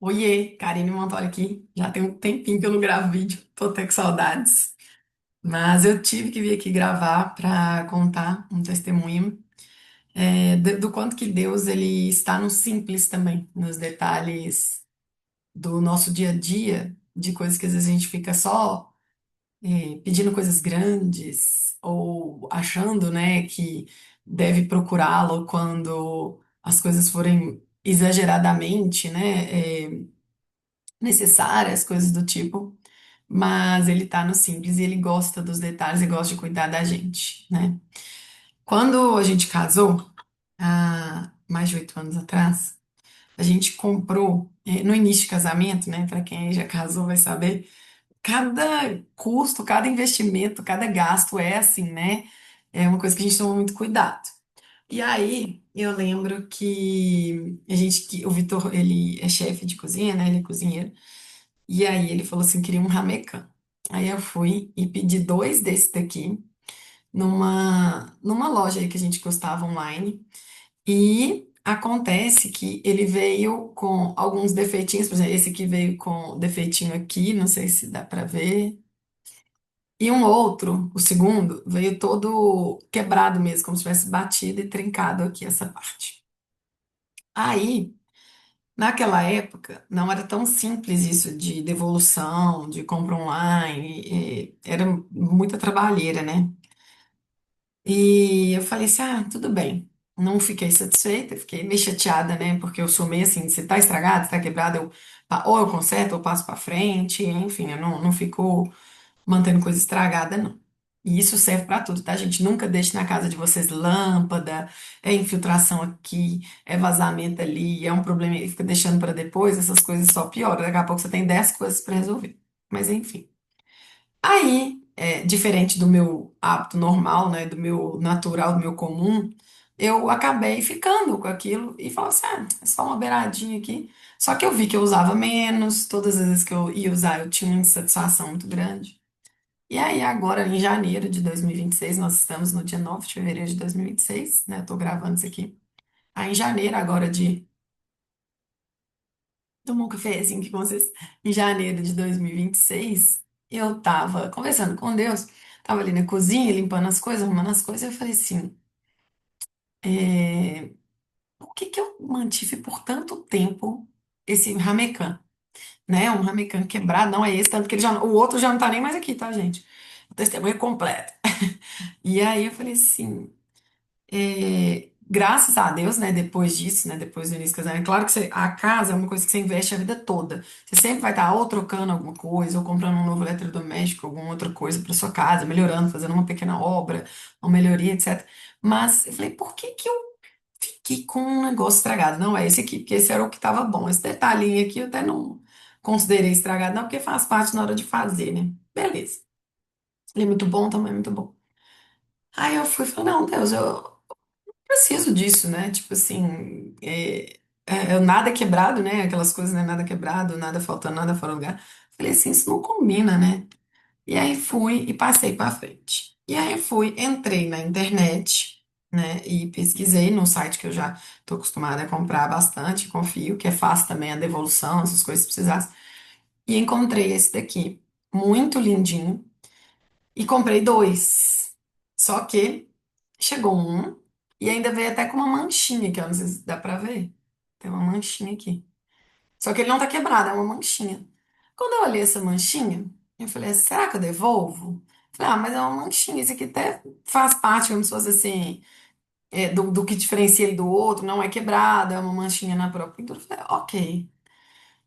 Oiê, Karine Montoli aqui. Já tem um tempinho que eu não gravo vídeo, tô até com saudades. Mas eu tive que vir aqui gravar para contar um testemunho do quanto que Deus ele está no simples também, nos detalhes do nosso dia a dia, de coisas que às vezes a gente fica só pedindo coisas grandes ou achando, né, que deve procurá-lo quando as coisas forem exageradamente, né, necessárias, coisas do tipo, mas ele tá no simples e ele gosta dos detalhes e gosta de cuidar da gente, né? Quando a gente casou, há mais de 8 anos atrás, a gente comprou, no início de casamento, né? Para quem aí já casou vai saber, cada custo, cada investimento, cada gasto é assim, né? É uma coisa que a gente toma muito cuidado. E aí, eu lembro que que o Vitor, ele é chefe de cozinha, né? Ele é cozinheiro. E aí ele falou assim, queria um ramecan. Aí eu fui e pedi dois desse daqui numa loja aí que a gente gostava online. E acontece que ele veio com alguns defeitinhos, por exemplo, esse aqui veio com defeitinho aqui, não sei se dá pra ver. E um outro, o segundo, veio todo quebrado mesmo, como se tivesse batido e trincado aqui essa parte. Aí naquela época, não era tão simples isso de devolução, de compra online, era muita trabalheira, né? E eu falei assim: ah, tudo bem. Não fiquei satisfeita, fiquei meio chateada, né? Porque eu sou meio assim: se tá estragado, se tá quebrado, ou eu conserto, ou passo pra frente, enfim, eu não fico mantendo coisa estragada, não. E isso serve para tudo, tá, gente? Nunca deixe na casa de vocês lâmpada, é infiltração aqui, é vazamento ali, é um problema e fica deixando para depois, essas coisas só pioram. Daqui a pouco você tem 10 coisas para resolver. Mas enfim. Aí, diferente do meu hábito normal, né, do meu natural, do meu comum, eu acabei ficando com aquilo e falei assim: ah, é só uma beiradinha aqui. Só que eu vi que eu usava menos, todas as vezes que eu ia usar eu tinha uma insatisfação muito grande. E aí, agora, em janeiro de 2026, nós estamos no dia 9 de fevereiro de 2026, né? Eu tô gravando isso aqui. Aí, em janeiro, agora de. Tomar um cafezinho aqui com vocês. Em janeiro de 2026, eu tava conversando com Deus, tava ali na cozinha, limpando as coisas, arrumando as coisas, e eu falei assim: é, por que que eu mantive por tanto tempo esse ramecan, né? Um ramecan quebrado, não é esse, tanto que ele já, o outro já não tá nem mais aqui, tá, gente? O testemunho é completo. E aí eu falei assim. Graças a Deus, né, depois disso, né, depois do início do casamento, claro que a casa é uma coisa que você investe a vida toda. Você sempre vai estar ou trocando alguma coisa, ou comprando um novo eletrodoméstico, alguma outra coisa para sua casa, melhorando, fazendo uma pequena obra, uma melhoria, etc. Mas eu falei, por que que eu fiquei com um negócio estragado? Não é esse aqui, porque esse era o que estava bom. Esse detalhinho aqui eu até não considerei estragado, não, porque faz parte na hora de fazer, né? Beleza. Ele é muito bom, também é muito bom. Aí eu fui e falei, não, Deus, eu preciso disso, né? Tipo assim, nada quebrado, né? Aquelas coisas, né? Nada quebrado, nada faltando, nada fora do lugar. Falei assim, isso não combina, né? E aí fui e passei para frente. E aí fui, entrei na internet, né? E pesquisei num site que eu já tô acostumada a comprar bastante, confio, que é fácil também a devolução, essas coisas se precisasse. E encontrei esse daqui, muito lindinho. E comprei dois. Só que chegou um e ainda veio até com uma manchinha aqui, ó. Não sei se dá pra ver. Tem uma manchinha aqui. Só que ele não tá quebrado, é uma manchinha. Quando eu olhei essa manchinha, eu falei, será que eu devolvo? Falei, ah, mas é uma manchinha. Esse aqui até faz parte, como se fosse assim, do que diferencia ele do outro. Não é quebrado, é uma manchinha na própria pintura. Eu falei, ok.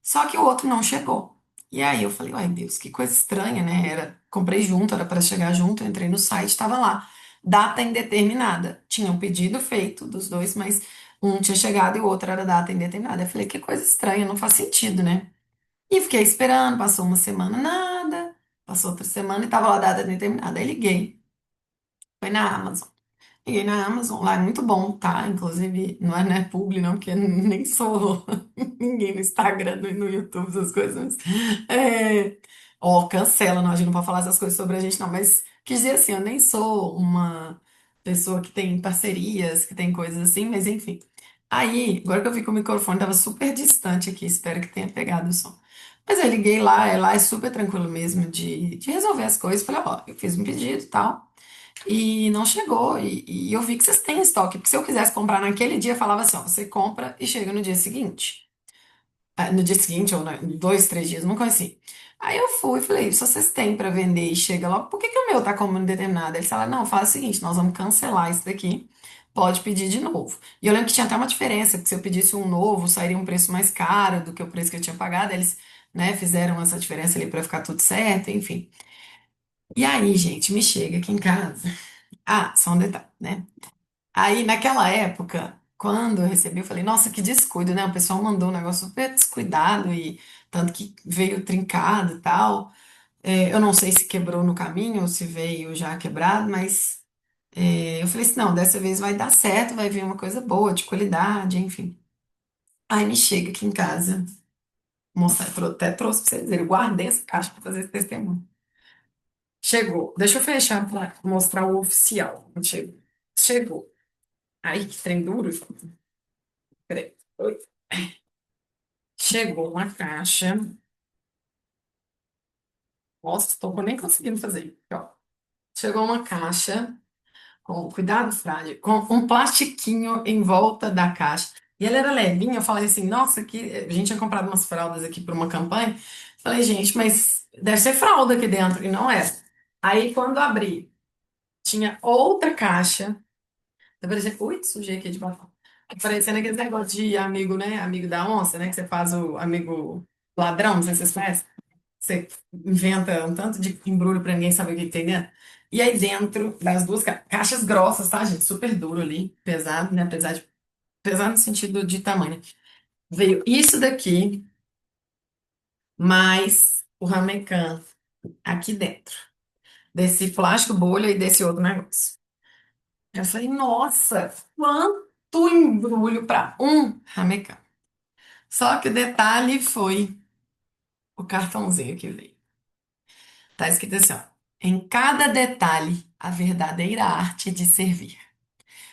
Só que o outro não chegou. E aí eu falei, ai Deus, que coisa estranha, né? Comprei junto, era para chegar junto, entrei no site, tava lá, data indeterminada. Tinha um pedido feito dos dois, mas um tinha chegado e o outro era data indeterminada. Eu falei, que coisa estranha, não faz sentido, né? E fiquei esperando, passou uma semana, nada. Passou outra semana e tava lá data indeterminada. Aí liguei, foi na Amazon. Liguei na Amazon, lá é muito bom, tá? Inclusive, não é publi, não, porque eu nem sou ninguém no Instagram, no YouTube, essas coisas. Ó, cancela, não, a gente não pode falar essas coisas sobre a gente, não. Mas quis dizer assim, eu nem sou uma pessoa que tem parcerias, que tem coisas assim, mas enfim. Aí, agora que eu vi que o microfone tava super distante aqui, espero que tenha pegado o som. Mas eu liguei lá, lá é super tranquilo mesmo de resolver as coisas. Falei, ó, eu fiz um pedido e tal, e não chegou. E eu vi que vocês têm estoque, porque se eu quisesse comprar naquele dia, falava assim, ó, você compra e chega no dia seguinte. No dia seguinte, ou dois, três dias, uma coisa assim. Aí eu fui e falei, se vocês têm pra vender e chega logo, por que que o meu tá como indeterminado? Eles falaram, não, faz o seguinte, nós vamos cancelar isso daqui, pode pedir de novo. E eu lembro que tinha até uma diferença, que se eu pedisse um novo, sairia um preço mais caro do que o preço que eu tinha pagado. Eles, né, fizeram essa diferença ali pra ficar tudo certo, enfim. E aí, gente, me chega aqui em casa. Ah, só um detalhe, né? Aí, naquela época, quando eu recebi, eu falei, nossa, que descuido, né? O pessoal mandou um negócio super descuidado e tanto que veio trincado e tal. Eu não sei se quebrou no caminho ou se veio já quebrado, mas eu falei assim, não, dessa vez vai dar certo, vai vir uma coisa boa, de qualidade, enfim. Aí me chega aqui em casa, mostrar, até trouxe pra vocês verem, eu guardei essa caixa pra fazer esse testemunho. Chegou, deixa eu fechar pra mostrar o oficial. Chegou. Chegou. Aí, que trem duro. Peraí. Oi. Chegou uma caixa. Nossa, estou nem conseguindo fazer. Aqui, ó. Chegou uma caixa com, cuidado, Frade, com um plastiquinho em volta da caixa. E ela era levinha. Eu falei assim, nossa, que a gente tinha comprado umas fraldas aqui para uma campanha. Falei, gente, mas deve ser fralda aqui dentro. E não é. Aí, quando abri, tinha outra caixa. Tá parecendo, ui, sujei aqui de batom. Tá parecendo aquele negócio de amigo, né? Amigo da onça, né? Que você faz o amigo ladrão, não sei se vocês conhecem. Você inventa um tanto de embrulho pra ninguém saber o que que tem dentro. E aí dentro das duas caixas grossas, tá, gente? Super duro ali, pesado, né? Apesar de pesado no sentido de tamanho. Veio isso daqui, mais o Ramecan aqui dentro. Desse plástico bolha e desse outro negócio. Eu falei, nossa, quanto embrulho para um Ramecan. Só que o detalhe foi o cartãozinho que veio. Tá escrito assim, ó. Em cada detalhe, a verdadeira arte de servir.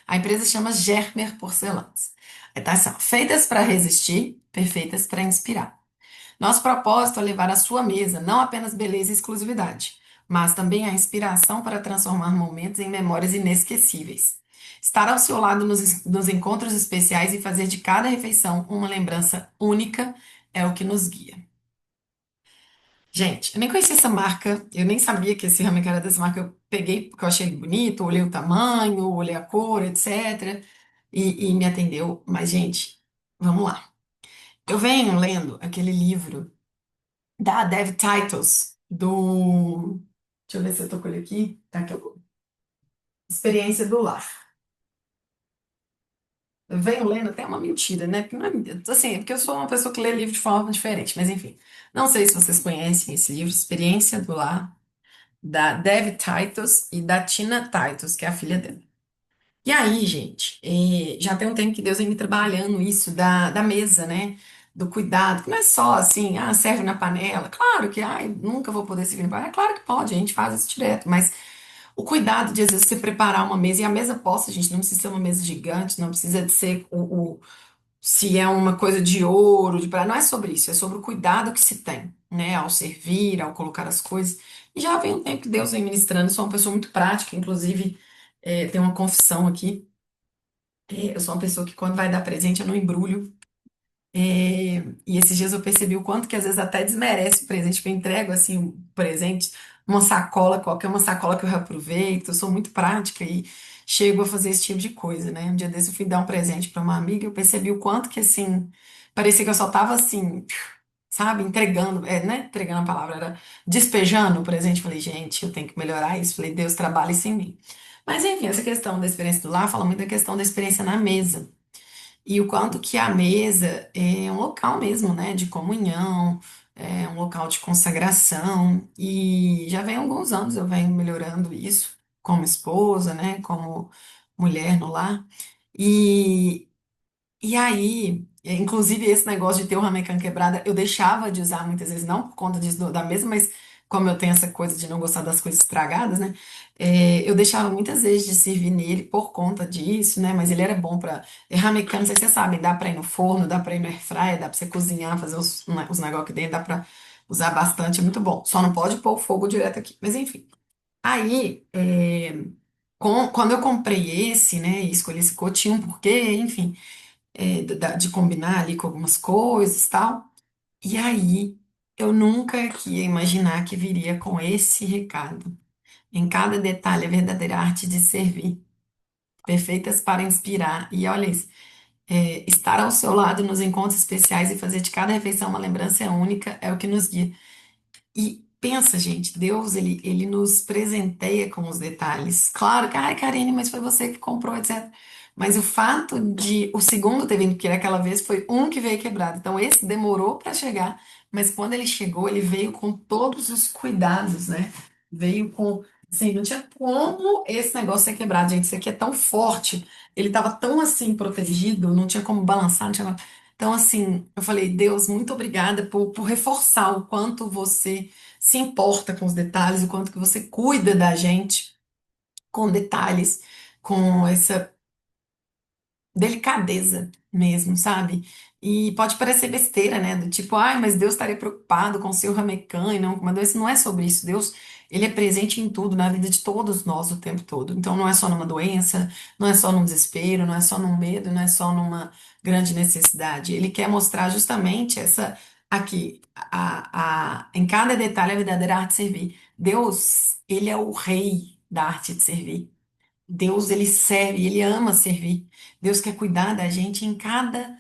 A empresa chama Germer Porcelanas. Aí tá assim, ó, feitas para resistir, perfeitas para inspirar. Nosso propósito é levar à sua mesa não apenas beleza e exclusividade, mas também a inspiração para transformar momentos em memórias inesquecíveis. Estar ao seu lado nos encontros especiais e fazer de cada refeição uma lembrança única é o que nos guia. Gente, eu nem conhecia essa marca, eu nem sabia que esse ramen era dessa marca. Eu peguei porque eu achei ele bonito, olhei o tamanho, olhei a cor, etc. E me atendeu. Mas, gente, vamos lá. Eu venho lendo aquele livro da Dev Titles, do. Deixa eu ver se eu tô com ele aqui. Tá aqui, ó. Experiência do Lar. Eu venho lendo até uma mentira, né? Porque não é, assim, é porque eu sou uma pessoa que lê livro de forma diferente, mas enfim. Não sei se vocês conhecem esse livro, Experiência do Lar, da Dev Titus e da Tina Titus, que é a filha dela. E aí, gente, já tem um tempo que Deus vem me trabalhando isso da mesa, né? Do cuidado, que não é só assim, ah, serve na panela. Claro que, ai, nunca vou poder servir na panela. É claro que pode, a gente faz isso direto, mas o cuidado de, às vezes, você preparar uma mesa, e a mesa posta, gente, não precisa ser uma mesa gigante, não precisa de ser se é uma coisa de ouro, de prata, não é sobre isso, é sobre o cuidado que se tem, né, ao servir, ao colocar as coisas. E já vem um tempo que Deus vem ministrando, eu sou uma pessoa muito prática, inclusive, tem uma confissão aqui. Eu sou uma pessoa que quando vai dar presente eu não embrulho. E esses dias eu percebi o quanto que às vezes até desmerece o presente, que eu entrego assim um presente, uma sacola, qualquer uma sacola que eu reaproveito, eu sou muito prática e chego a fazer esse tipo de coisa, né? Um dia desse eu fui dar um presente para uma amiga e eu percebi o quanto que assim, parecia que eu só tava assim, sabe, entregando, não é entregando a palavra, era despejando o presente. Falei, gente, eu tenho que melhorar isso. Falei, Deus, trabalha isso em mim. Mas enfim, essa questão da experiência do lar fala muito da questão da experiência na mesa. E o quanto que a mesa é um local mesmo, né, de comunhão, é um local de consagração. E já vem há alguns anos eu venho melhorando isso como esposa, né, como mulher no lar. E, e aí, inclusive esse negócio de ter o ramecan quebrada, eu deixava de usar muitas vezes, não por conta disso da mesa, mas como eu tenho essa coisa de não gostar das coisas estragadas, né? Eu deixava muitas vezes de servir nele por conta disso, né? Mas ele era bom para errar mecânico, não sei se vocês sabem, dá para ir no forno, dá para ir no airfryer, dá para você cozinhar, fazer os negócios aqui dentro, dá para usar bastante, é muito bom. Só não pode pôr o fogo direto aqui. Mas enfim. Aí, quando eu comprei esse, né, e escolhi esse cotinho, porque, enfim, de combinar ali com algumas coisas e tal. E aí, eu nunca que ia imaginar que viria com esse recado. Em cada detalhe, a verdadeira arte de servir, perfeitas para inspirar. E olha isso, estar ao seu lado nos encontros especiais e fazer de cada refeição uma lembrança única é o que nos guia. E pensa, gente, Deus, ele nos presenteia com os detalhes. Claro que, ai, Karine, mas foi você que comprou, etc. Mas o fato de o segundo ter vindo, porque aquela vez foi um que veio quebrado. Então esse demorou para chegar, mas quando ele chegou, ele veio com todos os cuidados, né? Veio com, assim, não tinha como esse negócio ser quebrado, gente. Isso aqui é tão forte, ele estava tão assim protegido, não tinha como balançar, não tinha. Então, assim, eu falei, Deus, muito obrigada por reforçar o quanto você se importa com os detalhes, o quanto que você cuida da gente com detalhes, com essa delicadeza mesmo, sabe? E pode parecer besteira, né? Do tipo, ai, mas Deus estaria preocupado com o seu Ramecan e não, mas não é sobre isso. Deus, ele é presente em tudo, na vida de todos nós o tempo todo. Então não é só numa doença, não é só num desespero, não é só num medo, não é só numa grande necessidade. Ele quer mostrar justamente essa aqui, em cada detalhe a verdadeira arte de servir. Deus, ele é o rei da arte de servir. Deus, ele serve, ele ama servir. Deus quer cuidar da gente em cada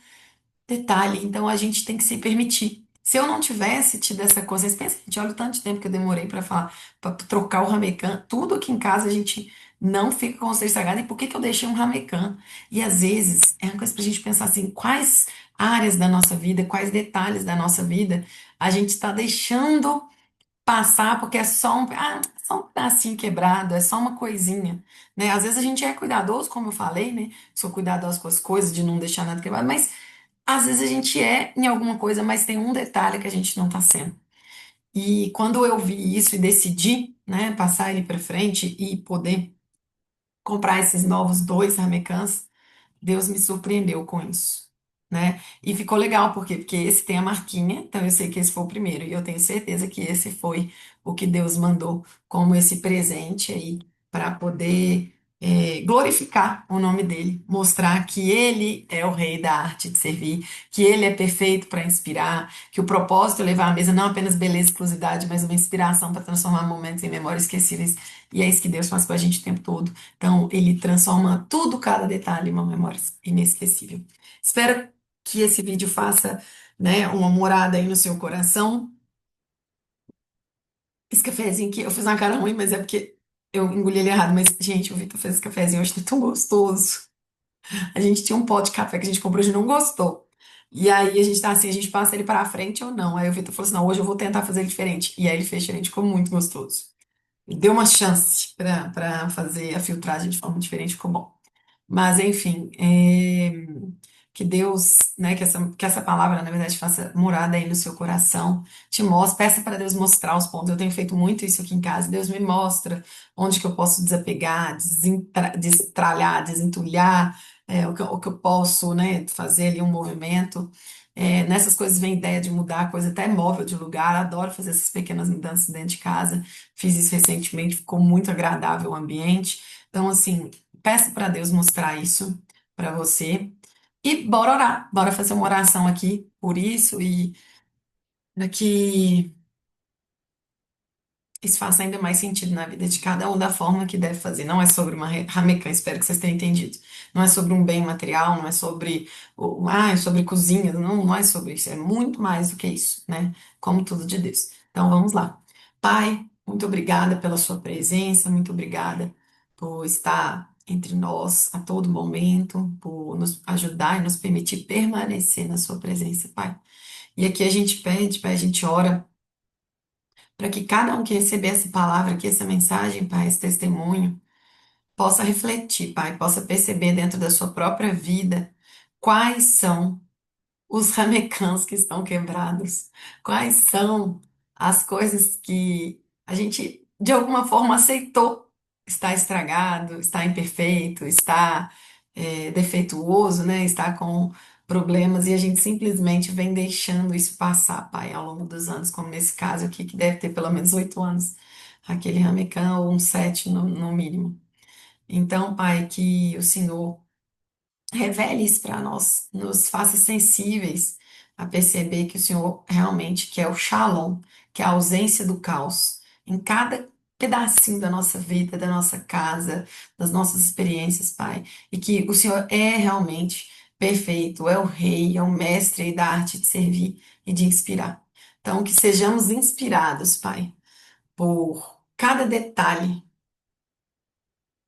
detalhe. Então a gente tem que se permitir. Se eu não tivesse tido essa consciência, pensa, gente, olha o tanto de tempo que eu demorei para falar, para trocar o ramecan. Tudo aqui em casa a gente não fica com o ser sagrado. E por que que eu deixei um ramecan? E às vezes é uma coisa para a gente pensar assim, quais áreas da nossa vida, quais detalhes da nossa vida a gente está deixando passar porque é só um pedacinho quebrado, é só uma coisinha, né? Às vezes a gente é cuidadoso, como eu falei, né? Sou cuidadoso com as coisas, de não deixar nada quebrado, mas às vezes a gente é em alguma coisa, mas tem um detalhe que a gente não tá sendo. E quando eu vi isso e decidi, né, passar ele para frente e poder comprar esses novos dois ramecãs, Deus me surpreendeu com isso, né? E ficou legal, por quê? Porque esse tem a marquinha, então eu sei que esse foi o primeiro, e eu tenho certeza que esse foi o que Deus mandou como esse presente aí, para poder glorificar o nome dele, mostrar que ele é o rei da arte de servir, que ele é perfeito para inspirar, que o propósito é levar à mesa não apenas beleza e exclusividade, mas uma inspiração para transformar momentos em memórias esquecíveis. E é isso que Deus faz com a gente o tempo todo. Então, ele transforma tudo, cada detalhe, em uma memória inesquecível. Espero que esse vídeo faça, né, uma morada aí no seu coração. Esse cafezinho aqui, eu fiz uma cara ruim, mas é porque eu engoli ele errado. Mas, gente, o Vitor fez esse cafezinho hoje, tá tão gostoso. A gente tinha um pote de café que a gente comprou e não gostou. E aí a gente tá assim, a gente passa ele para frente ou não. Aí o Vitor falou assim: não, hoje eu vou tentar fazer ele diferente. E aí ele fez diferente, ficou muito gostoso. Deu uma chance para fazer a filtragem de forma diferente, ficou bom. Mas, enfim, que Deus, né, que essa palavra, na verdade, faça morada aí no seu coração, te mostre, peça para Deus mostrar os pontos. Eu tenho feito muito isso aqui em casa. Deus me mostra onde que eu posso desapegar, destralhar, desentulhar, o que eu posso, né, fazer ali um movimento. Nessas coisas vem ideia de mudar a coisa, até móvel de lugar. Adoro fazer essas pequenas mudanças dentro de casa. Fiz isso recentemente, ficou muito agradável o ambiente. Então, assim, peça para Deus mostrar isso para você. E bora orar, bora fazer uma oração aqui por isso e para que isso faça ainda mais sentido na vida de cada um da forma que deve fazer. Não é sobre uma rameca, espero que vocês tenham entendido. Não é sobre um bem material, não é sobre, é sobre cozinha, não, não é sobre isso, é muito mais do que isso, né? Como tudo de Deus. Então vamos lá. Pai, muito obrigada pela sua presença, muito obrigada por estar entre nós a todo momento, por nos ajudar e nos permitir permanecer na sua presença, Pai. E aqui a gente pede, Pai, a gente ora para que cada um que receber essa palavra aqui, essa mensagem, Pai, esse testemunho, possa refletir, Pai, possa perceber dentro da sua própria vida quais são os ramecãs que estão quebrados, quais são as coisas que a gente, de alguma forma, aceitou. está estragado, está imperfeito, está defeituoso, né? Está com problemas e a gente simplesmente vem deixando isso passar, Pai, ao longo dos anos, como nesse caso aqui, que deve ter pelo menos 8 anos, aquele Ramecan, ou uns 7 no mínimo. Então, Pai, que o Senhor revele isso para nós, nos faça sensíveis a perceber que o Senhor realmente quer o shalom, que é a ausência do caos em cada pedacinho da nossa vida, da nossa casa, das nossas experiências, Pai, e que o Senhor é realmente perfeito, é o Rei, é o mestre da arte de servir e de inspirar. Então, que sejamos inspirados, Pai, por cada detalhe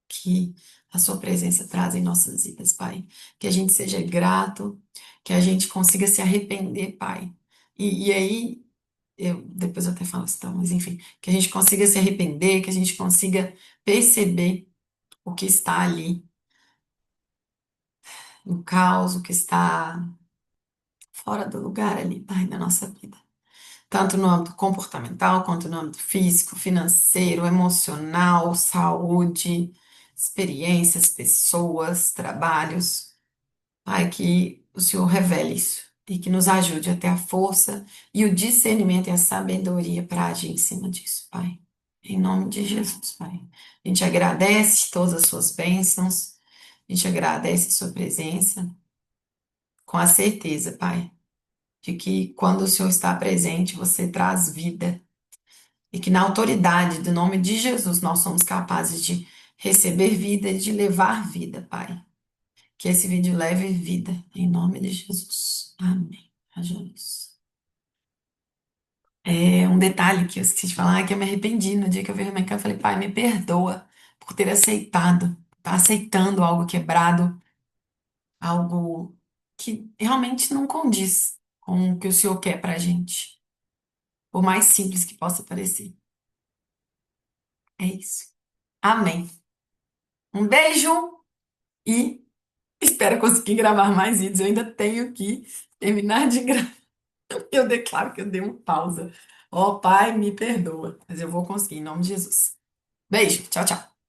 que a sua presença traz em nossas vidas, Pai. Que a gente seja grato, que a gente consiga se arrepender, Pai. E aí, depois eu até falo isso, tá? Mas enfim, que a gente consiga se arrepender, que a gente consiga perceber o que está ali, no caos, o que está fora do lugar ali, Pai, na nossa vida. Tanto no âmbito comportamental, quanto no âmbito físico, financeiro, emocional, saúde, experiências, pessoas, trabalhos. Pai, que o Senhor revele isso e que nos ajude a ter a força e o discernimento e a sabedoria para agir em cima disso, Pai. Em nome de Jesus, Pai. A gente agradece todas as suas bênçãos, a gente agradece a sua presença, com a certeza, Pai, de que quando o Senhor está presente, você traz vida e que na autoridade do nome de Jesus nós somos capazes de receber vida e de levar vida, Pai. Que esse vídeo leve vida, em nome de Jesus. Amém. Haja luz. É um detalhe que eu esqueci de falar, é que eu me arrependi no dia que eu vi a minha cara, eu falei, pai, me perdoa por ter aceitado, tá aceitando algo quebrado, algo que realmente não condiz com o que o Senhor quer pra gente, por mais simples que possa parecer. É isso. Amém. Um beijo e espero conseguir gravar mais vídeos. Eu ainda tenho que terminar de gravar. Eu declaro que eu dei uma pausa. Ó, Pai, me perdoa, mas eu vou conseguir, em nome de Jesus. Beijo, tchau, tchau.